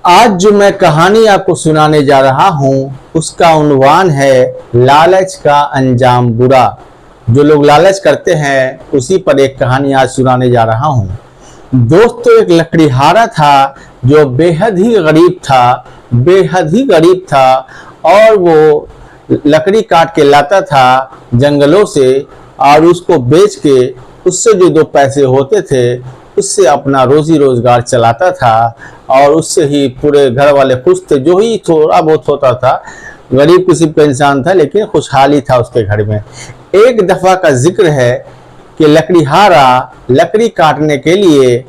आज जो मैं कहानी आपको सुनाने जा रहा हूँ उसका उन्वान है लालच का अंजाम बुरा। जो लोग लालच करते हैं उसी पर एक कहानी आज सुनाने जा रहा हूँ। दोस्तों, एक लकड़ीहारा था जो बेहद ही गरीब था और वो लकड़ी काट के लाता था जंगलों से और उसको बेच के उससे जो दो पैसे होते थे उससे अपना रोजी रोजगार चलाता था और उससे ही पूरे घर वाले खुश थे। जो ही थोड़ा बहुत होता था, गरीब किस्म का इंसान था लेकिन खुशहाली था उसके घर में। एक दफा का जिक्र है कि लकड़ीहारा लकड़ी काटने के लिए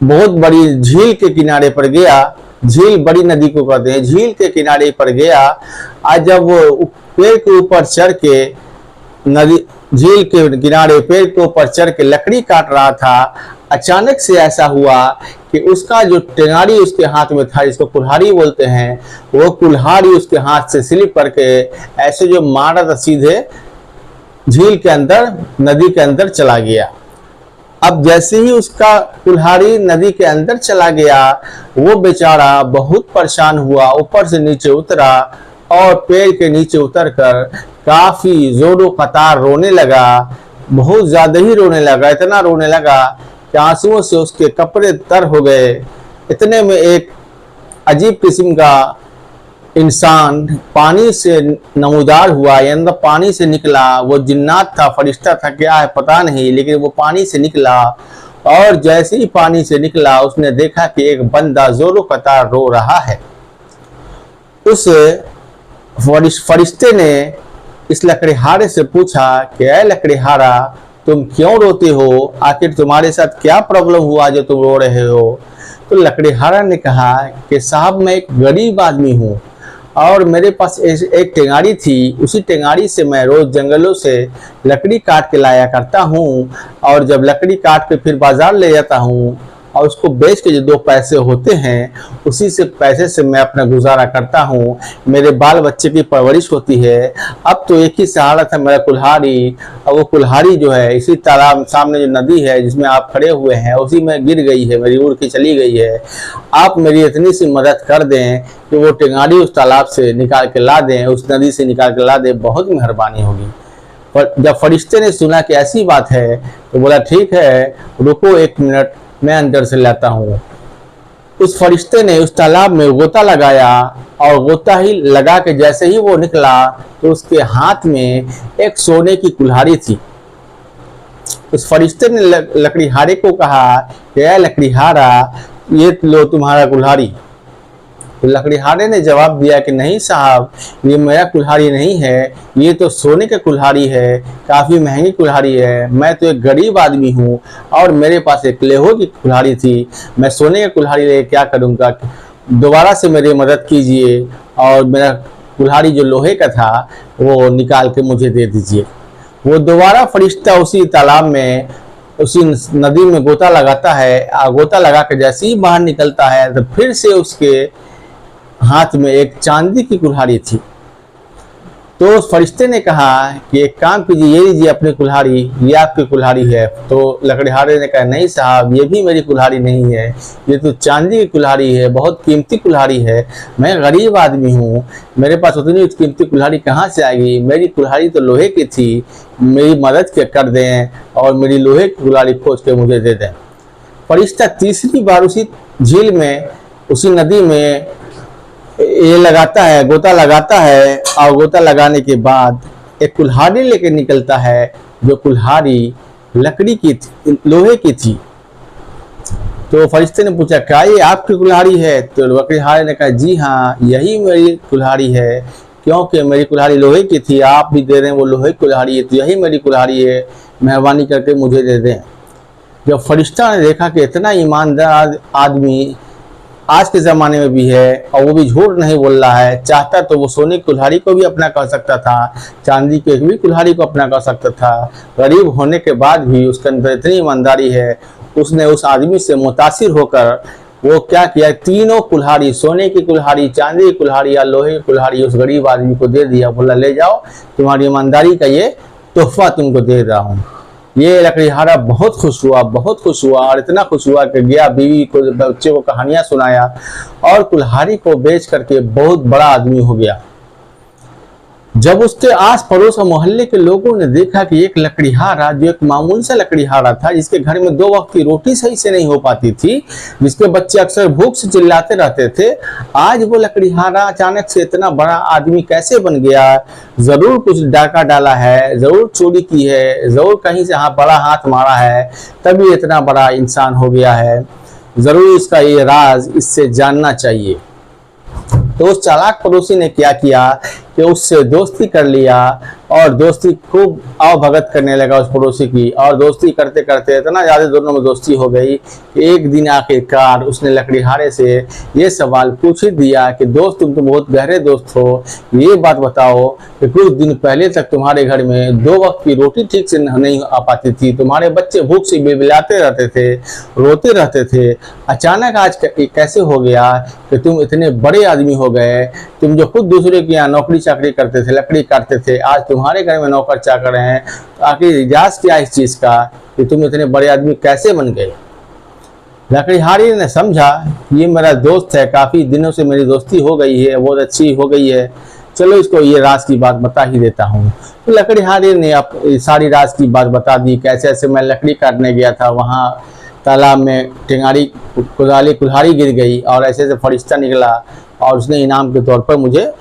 बहुत बड़ी झील के किनारे पर गया। झील बड़ी नदी को कहते हैं। झील के किनारे पर गया। आज जब वो पेड़ के ऊपर चढ़ के झील के किनारे पेड़ के ऊपर चढ़ के लकड़ी काट रहा था, अचानक से ऐसा हुआ कि उसका जो टेंगारी उसके हाथ में था, जिसको कुल्हाड़ी बोलते हैं, वो कुल्हाड़ी उसके हाथ से स्लिप करके ऐसे जो मारा था सीधे झील के अंदर, नदी के अंदर चला गया। अब जैसे ही उसका कुल्हाड़ी नदी के अंदर चला गया, वो बेचारा बहुत परेशान हुआ, ऊपर से नीचे उतरा और पेड़ के नीचे उतरकर काफी जोरों कतार रोने लगा। बहुत ज्यादा ही रोने लगा, इतना रोने लगा कि आंसुओं से उसके कपड़े तर हो गए। इतने में एक अजीब किस्म का इंसान पानी से नमूदार हुआ, यानी पानी से निकला। वो जिन्नात था, फरिश्ता था, क्या है पता नहीं, लेकिन वो पानी से निकला और जैसे ही पानी से निकला उसने देखा कि एक बंदा जोरों कतार रो रहा है। उस फरिश्ते ने इस लकड़ीहारे से पूछा कि ऐ लकड़ीहारा, तुम क्यों रोते हो? आखिर तुम्हारे साथ क्या प्रॉब्लम हुआ जो तुम रो रहे हो? तो लकड़ीहारा ने कहा कि साहब, मैं एक गरीब आदमी हूँ और मेरे पास एक टेंगारी थी। उसी टेंगारी से मैं रोज जंगलों से लकड़ी काट के लाया करता हूँ और जब लकड़ी काट के फिर बाजार ले जाता हूँ और उसको बेच के जो दो पैसे होते हैं उसी से पैसे से मैं अपना गुजारा करता हूँ। मेरे बाल बच्चे की परवरिश होती है। अब तो एक ही सहारा था मेरा कुल्हाड़ी, और वो कुल्हाड़ी जो है इसी तालाब सामने जो नदी है जिसमें आप खड़े हुए हैं उसी में गिर गई है, मेरी उड़ के चली गई है। आप मेरी इतनी सी मदद कर दें कि वो टेंगारी उस तालाब से निकाल के ला दें, उस नदी से निकाल के ला दें, बहुत मेहरबानी होगी। पर जब फरिश्ते ने सुना कि ऐसी बात है तो बोला ठीक है, रुको एक मिनट, मैं अंदर से लाता हूँ। उस फरिश्ते ने उस तालाब में गोता लगाया और गोता ही लगा के जैसे ही वो निकला तो उसके हाथ में एक सोने की कुल्हाड़ी थी। उस फरिश्ते ने लकड़ीहारे को कहा कि ऐ लकड़ीहारा, ये लो तुम्हारा कुल्हाड़ी। तो लकड़ीहारे ने जवाब दिया कि नहीं साहब, ये मेरा कुल्हाड़ी नहीं है, ये तो सोने का कुल्हाड़ी है, काफ़ी महंगी कुल्हाड़ी है। मैं तो एक गरीब आदमी हूँ और मेरे पास एक लोहे की कुल्हाड़ी थी। मैं सोने का कुल्हाड़ी ले क्या करूँगा? दोबारा से मेरी मदद कीजिए और मेरा कुल्हाड़ी जो लोहे का था वो निकाल के मुझे दे दीजिए। वो दोबारा फरिश्ता उसी तालाब में, उसी नदी में गोता लगाता है। गोता लगा के जैसे ही बाहर निकलता है तो फिर से उसके हाथ में एक चांदी की कुल्हाड़ी थी। तो उस फरिश्ते ने कहा कि एक काम कीजिए, ये लीजिए अपनी कुल्हाड़ी, ये आपकी कुल्हाड़ी है। तो लकड़ीहारे ने कहा नहीं साहब, ये भी मेरी कुल्हाड़ी नहीं है, ये तो चांदी की कुल्हाड़ी है, बहुत कीमती कुल्हाड़ी है। मैं गरीब आदमी हूँ, मेरे पास उतनी कीमती कुल्हाड़ी कहाँ से आएगी? मेरी कुल्हाड़ी तो लोहे की थी, मेरी मदद कर दें और मेरी लोहे की कुल्हाड़ी खोज के मुझे दे दें। फरिश्ता तीसरी बार उसी झील में, उसी नदी में ये लगाता है, गोता लगाता है और गोता लगाने के बाद एक कुल्हाड़ी लेके निकलता है जो कुल्हाड़ी लकड़ी की थी, लोहे की थी। तो फरिश्ते ने पूछा क्या ये आपकी कुल्हाड़ी है? तो लकड़ीहारे ने कहा जी हाँ, यही मेरी कुल्हाड़ी है, क्योंकि मेरी कुल्हाड़ी लोहे की थी, आप भी दे रहे हैं वो लोहे की कुल्हाड़ी है, तो यही मेरी कुल्हाड़ी है, मेहरबानी करके मुझे दे दें। जब फरिश्ता ने देखा कि इतना ईमानदार आदमी आज के ज़माने में भी है और वो भी झूठ नहीं बोल रहा है, चाहता तो वो सोने की कुल्हाड़ी को भी अपना कर सकता था, चांदी की भी कुल्हाड़ी को अपना कर सकता था। गरीब होने के बाद भी उसके अंदर इतनी ईमानदारी है, उसने उस आदमी से मुतासिर होकर वो क्या किया, तीनों कुल्हाड़ी, सोने की कुल्हाड़ी, चांदी की कुल्हाड़ी या लोहे की कुल्हाड़ी उस गरीब आदमी को दे दिया। बोला ले जाओ, तुम्हारी ईमानदारी का ये तोहफा तुमको दे रहा हूँ। ये लकड़ीहारा बहुत खुश हुआ, बहुत खुश हुआ, और इतना खुश हुआ कि गया बीवी को, बच्चे को कहानियां सुनाया और कुल्हाड़ी को बेच करके बहुत बड़ा आदमी हो गया। जब उसके आस पड़ोस और मोहल्ले के लोगों ने देखा कि एक लकड़ीहारा, जो एक मामूली सा लकड़ीहारा था, जिसके घर में 2 वक्त की रोटी सही से नहीं हो पाती थी, जिसके बच्चे अक्सर भूख से चिल्लाते रहते थे, आज वो लकड़ीहारा अचानक से इतना बड़ा आदमी कैसे बन गया? जरूर कुछ डाका डाला है, जरूर चोरी की है, जरूर कहीं से बड़ा हाथ मारा है, तभी इतना बड़ा इंसान हो गया है। जरूर इसका ये राज इससे जानना चाहिए। तो उस चालाक पड़ोसी ने क्या किया कि उससे दोस्ती कर लिया और दोस्ती खूब आवभगत करने लगा उस पड़ोसी की, और दोस्ती करते करते इतना ज़्यादा दोनों में दोस्ती हो गई कि एक दिन आखिरकार उसने लकड़ीहारे से ये सवाल पूछ ही दिया कि दोस्त, तुम तो बहुत गहरे दोस्त हो, ये बात बताओ कि कुछ दिन पहले तक तुम्हारे घर में 2 वक्त की रोटी ठीक से नहीं आ पाती थी, तुम्हारे बच्चे भूख से बिलबिलाते रहते थे, रोते रहते थे, अचानक आज कैसे हो गया कि तुम इतने बड़े आदमी हो गए? तुम जो खुद दूसरे के यहाँ नौकरी चाकरी करते थे, लकड़ी काटते थे, आज तुम्हारे घर में नौकर चाकर हैं। तो आखिर इजाज क्या इस चीज का कि तुम इतने बड़े आदमी कैसे बन गए? लकड़ीहारी ने समझा ये मेरा दोस्त है, काफी दिनों से मेरी दोस्ती हो गई है, बहुत अच्छी हो गई है, चलो इसको ये राज की बात बता ही देता हूँ। तो लकड़ीहारी ने सारी राज की बात बता दी। कैसे ऐसे मैं लकड़ी काटने गया था, वहाँ तालाब में कुल्हाड़ी गिर गई और ऐसे ऐसे फरिश्ता निकला और उसने इनाम के तौर पर मुझे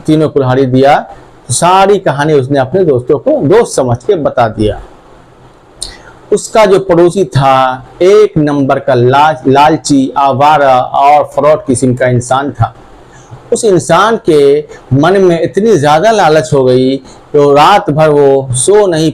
3 कुल्हाड़ी दिया। तो सारी कहानी उसने अपने दोस्तों को दोस्त समझ के बता दिया। उसका जो पड़ोसी था एक नंबर का लालची, आवारा और फ्रॉड किस्म का इंसान था। उस इंसान के मन में इतनी ज़्यादा लालच हो गई तो रात भर वो सो नहीं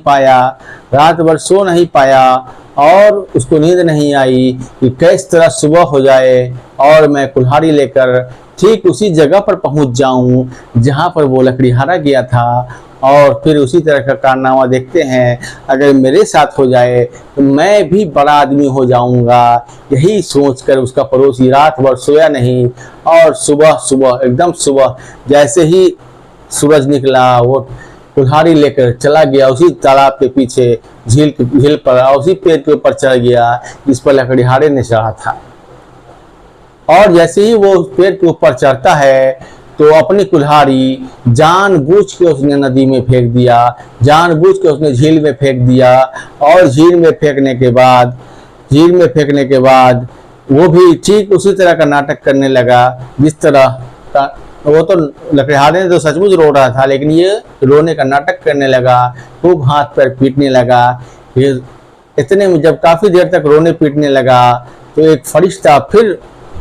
पाया और उसको नींद नहीं आई कि किस तरह सुबह हो जाए और मैं कुल्हाड़ी लेकर ठीक उसी जगह पर पहुंच जाऊं जहां पर वो लकड़ीहारा गया था, और फिर उसी तरह का कारनामा देखते हैं, अगर मेरे साथ हो जाए तो मैं भी बड़ा आदमी हो जाऊंगा। यही सोचकर उसका पड़ोसी रात भर सोया नहीं और सुबह एकदम सुबह जैसे ही सूरज निकला वो कुल्हाड़ी लेकर चला गया उसी तालाब के पीछे झील पर, और उसी पेड़ के ऊपर चढ़ गया जिस पर लकड़ीहारे ने चढ़ा था। और जैसे ही वो पेड़ के ऊपर चढ़ता है तो अपनी कुल्हाड़ी जानबूझ के उसने नदी में फेंक दिया, जानबूझ के उसने झील में फेंक दिया, और झील में फेंकने के बाद वो भी ठीक उसी तरह का नाटक करने लगा जिस तरह का वो तो लकड़ीहारे ने तो सचमुच रो रहा था, लेकिन ये रोने का नाटक करने लगा, खूब हाथ पैर पीटने लगा। इतने में जब काफी देर तक रोने पीटने लगा तो एक फरिश्ता फिर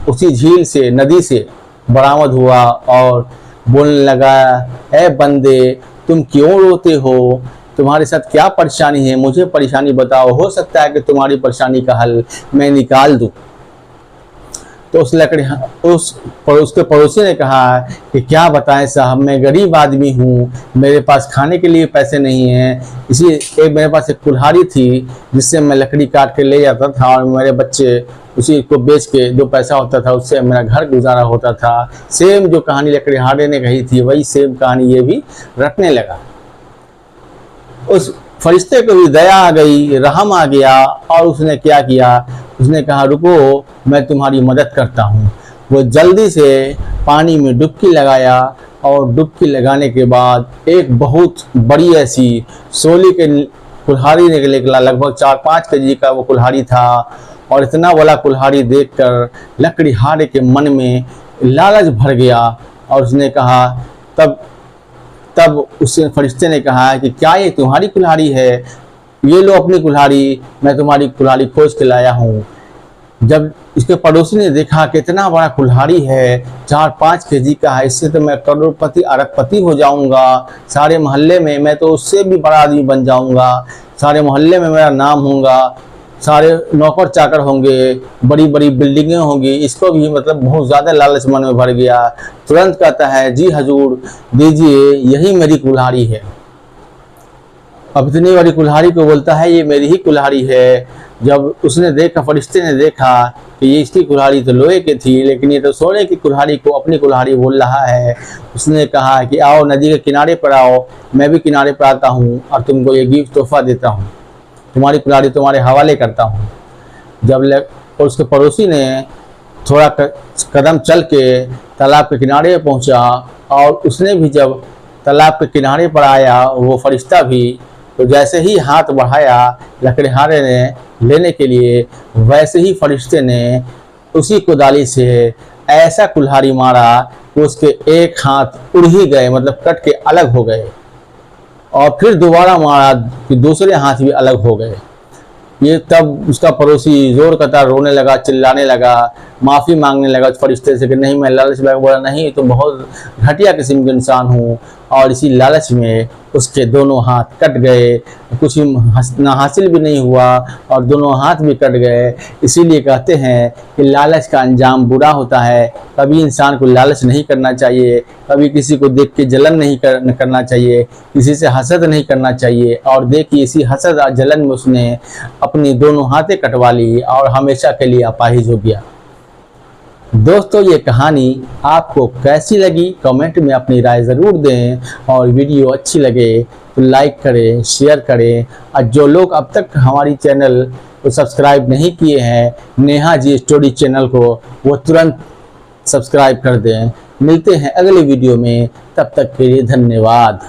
उसी झील से, नदी से बरामद हुआ और बोलने लगा, ऐ बंदे, तुम क्यों रोते हो? तुम्हारे साथ क्या परेशानी है? मुझे परेशानी बताओ, हो सकता है कि तुम्हारी परेशानी का हल मैं निकाल दूं। तो उसके पड़ोसी ने कहा कि क्या बताएं साहब, मैं गरीब आदमी हूँ, मेरे पास खाने के लिए पैसे नहीं हैं। मेरे पास एक कुल्हाड़ी थी जिससे मैं लकड़ी काट के ले जाता था और मेरे बच्चे उसी को बेच के जो पैसा होता था उससे मेरा घर गुजारा होता था। सेम जो कहानी लकड़ीहारे ने कही थी वही सेम कहानी ये भी रटने लगा। उस फरिश्ते को भी दया आ गई, रहम आ गया, और उसने क्या किया, उसने कहा रुको मैं तुम्हारी मदद करता हूँ। वो जल्दी से पानी में डुबकी लगाया और डुबकी लगाने के बाद एक बहुत बड़ी ऐसी सोली के कुल्हाड़ी निकला, लगभग 4-5 केजी का वो कुल्हाड़ी था। और इतना बड़ा कुल्हाड़ी देखकर लकड़ीहारे के मन में लालच भर गया और उसने कहा, तब उस फरिश्ते ने कहा कि क्या ये तुम्हारी कुल्हाड़ी है? ये लो अपनी कुल्हाड़ी, मैं तुम्हारी कुल्हाड़ी खोज के लाया हूँ। जब इसके पड़ोसी ने देखा कि इतना बड़ा कुल्हाड़ी है, 4-5 केजी का है, इससे तो मैं करोड़पति अरबपति हो जाऊंगा, सारे मोहल्ले में मैं तो उससे भी बड़ा आदमी बन जाऊंगा, सारे मोहल्ले में मेरा नाम होगा, सारे नौकर चाकर होंगे, बड़ी बड़ी बिल्डिंगें होंगी। इसको भी मतलब बहुत ज़्यादा लालच मन में भर गया। तुरंत कहता है, जी हजूर दीजिए, यही मेरी कुल्हाड़ी है। अब इतनी बड़ी कुल्हाड़ी को बोलता है ये मेरी ही कुल्हाड़ी है। जब उसने देखा, फरिश्ते ने देखा कि ये इसकी कुल्हाड़ी तो लोहे की थी, लेकिन ये तो सोने की कुल्हाड़ी को अपनी कुल्हाड़ी बोल रहा है, उसने कहा कि आओ नदी के किनारे पर आओ, मैं भी किनारे पर आता हूँ और तुमको ये गिफ्ट तोहफा देता हूँ। तुम्हारी कुल्हाड़ी तुम्हारे हवाले करता हूँ। और उसके पड़ोसी ने थोड़ा कदम चल के तालाब के किनारे पहुंचा और उसने भी जब तालाब के किनारे पर आया वो फरिश्ता भी, तो जैसे ही हाथ बढ़ाया लकड़हारे ने लेने के लिए, वैसे ही फरिश्ते ने उसी कुदाली से ऐसा कुल्हाड़ी मारा कि उसके एक हाथ उड़ ही गए, मतलब कट के अलग हो गए। और फिर दोबारा मारा कि दूसरे हाथ भी अलग हो गए। ये तब उसका पड़ोसी जोर करता रोने लगा, चिल्लाने लगा, माफ़ी मांगने लगा उस फरिश्ते से कि नहीं मैं लालच में, बोला नहीं तो बहुत घटिया किस्म के इंसान हूँ। और इसी लालच में उसके दोनों हाथ कट गए, कुछ ना हासिल भी नहीं हुआ और दोनों हाथ भी कट गए। इसीलिए कहते हैं कि लालच का अंजाम बुरा होता है। कभी इंसान को लालच नहीं करना चाहिए, कभी किसी को देख के जलन नहीं करना चाहिए, किसी से हसद नहीं करना चाहिए। और देखिए इसी हसद और जलन में उसने अपनी दोनों हाथें कटवा ली और हमेशा के लिए अपाहिज हो गया। दोस्तों ये कहानी आपको कैसी लगी कमेंट में अपनी राय ज़रूर दें, और वीडियो अच्छी लगे तो लाइक करें, शेयर करें। और जो लोग अब तक हमारी चैनल को सब्सक्राइब नहीं किए हैं, नेहा जी स्टोरी चैनल को, वो तुरंत सब्सक्राइब कर दें। मिलते हैं अगले वीडियो में, तब तक के लिए धन्यवाद।